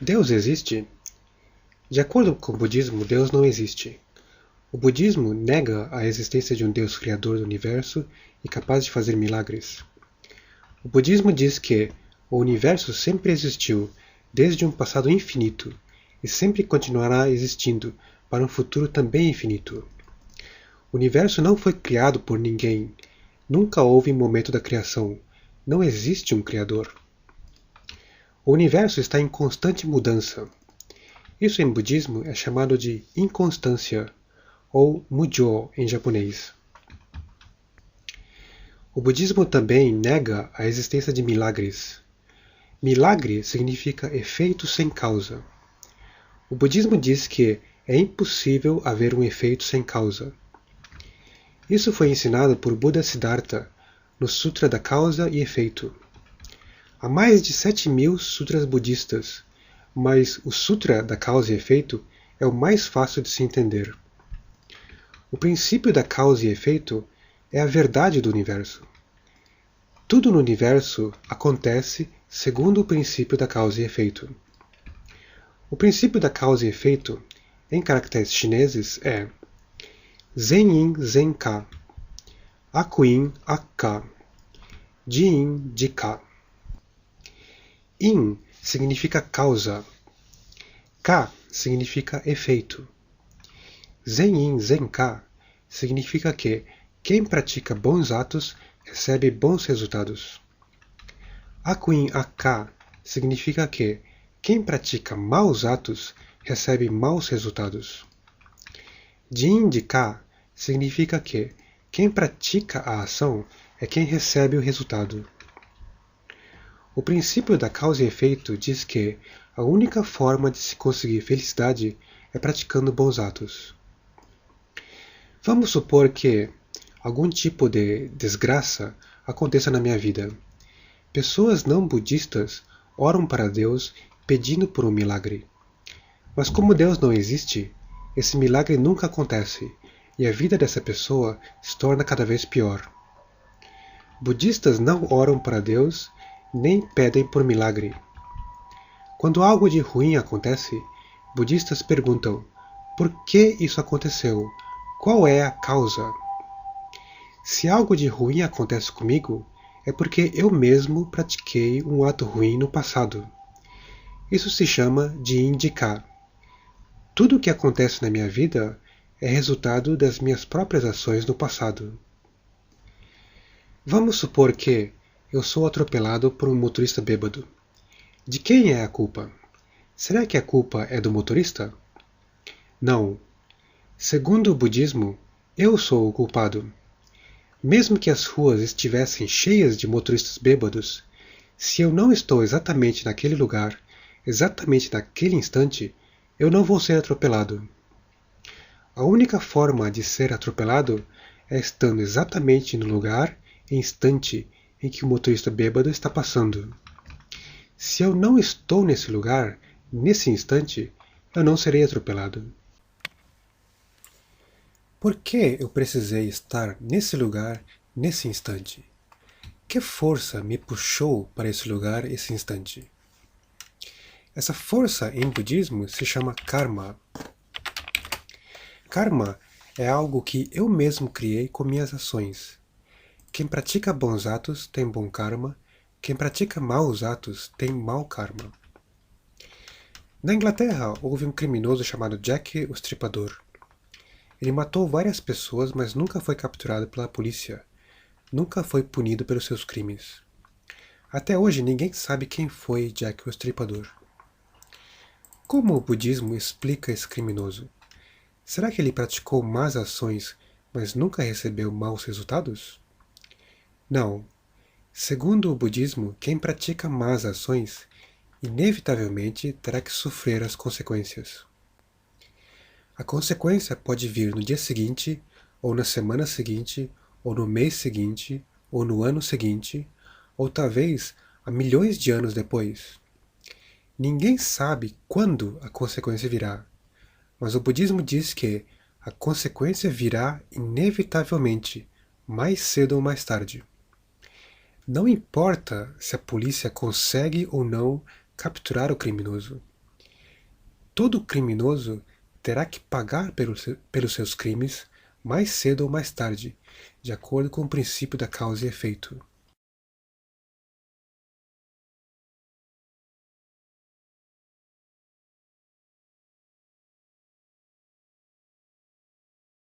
Deus existe? De acordo com o budismo, Deus não existe. O budismo nega a existência de um Deus criador do universo e capaz de fazer milagres. O budismo diz que o universo sempre existiu desde um passado infinito e sempre continuará existindo para um futuro também infinito. O universo não foi criado por ninguém. Nunca houve momento da criação. Não existe um criador. O universo está em constante mudança. Isso em budismo é chamado de inconstância, ou Mujō em japonês. O budismo também nega a existência de milagres. Milagre significa efeito sem causa. O budismo diz que é impossível haver um efeito sem causa. Isso foi ensinado por Buda Siddhartha no Sutra da Causa e Efeito. Há mais de 7.000 sutras budistas, mas o Sutra da Causa e Efeito é o mais fácil de se entender. O princípio da causa e efeito é a verdade do universo. Tudo no universo acontece segundo o princípio da causa e efeito. O princípio da causa e efeito, em caracteres chineses, é Zen-in Zen-ka, Aku-in Ak-ka, Ji-in Ji-ka. In significa causa, Ka significa efeito. Zen-in Zen-ka significa que quem pratica bons atos recebe bons resultados. Aku-in Ak-ka significa que quem pratica maus atos recebe maus resultados. Ji-in Ji-ka significa que quem pratica a ação é quem recebe o resultado. O princípio da causa e efeito diz que a única forma de se conseguir felicidade é praticando bons atos. Vamos supor que algum tipo de desgraça aconteça na minha vida. Pessoas não budistas oram para Deus pedindo por um milagre. Mas como Deus não existe, esse milagre nunca acontece e a vida dessa pessoa se torna cada vez pior. Budistas não oram para Deus nem pedem por milagre. Quando algo de ruim acontece, budistas perguntam: por que isso aconteceu? Qual é a causa? Se algo de ruim acontece comigo, é porque eu mesmo pratiquei um ato ruim no passado. Isso se chama de indicar. Tudo o que acontece na minha vida é resultado das minhas próprias ações no passado. Vamos supor que eu sou atropelado por um motorista bêbado. De quem é a culpa? Será que a culpa é do motorista? Não. Segundo o budismo, eu sou o culpado. Mesmo que as ruas estivessem cheias de motoristas bêbados, se eu não estou exatamente naquele lugar, exatamente naquele instante, eu não vou ser atropelado. A única forma de ser atropelado é estando exatamente no lugar e instante em que o motorista bêbado está passando. Se eu não estou nesse lugar, nesse instante, eu não serei atropelado. Por que eu precisei estar nesse lugar, nesse instante? Que força me puxou para esse lugar, esse instante? Essa força em budismo se chama karma. Karma é algo que eu mesmo criei com minhas ações. Quem pratica bons atos tem bom karma, quem pratica maus atos tem mau karma. Na Inglaterra, houve um criminoso chamado Jack o Estripador. Ele matou várias pessoas, mas nunca foi capturado pela polícia. Nunca foi punido pelos seus crimes. Até hoje, ninguém sabe quem foi Jack o Estripador. Como o budismo explica esse criminoso? Será que ele praticou más ações, mas nunca recebeu maus resultados? Não. Segundo o budismo, quem pratica más ações, inevitavelmente terá que sofrer as consequências. A consequência pode vir no dia seguinte, ou na semana seguinte, ou no mês seguinte, ou no ano seguinte, ou talvez há milhões de anos depois. Ninguém sabe quando a consequência virá, mas o budismo diz que a consequência virá inevitavelmente, mais cedo ou mais tarde. Não importa se a polícia consegue ou não capturar o criminoso. todo criminoso terá que pagar pelos seus crimes mais cedo ou mais tarde, de acordo com o princípio da causa e efeito.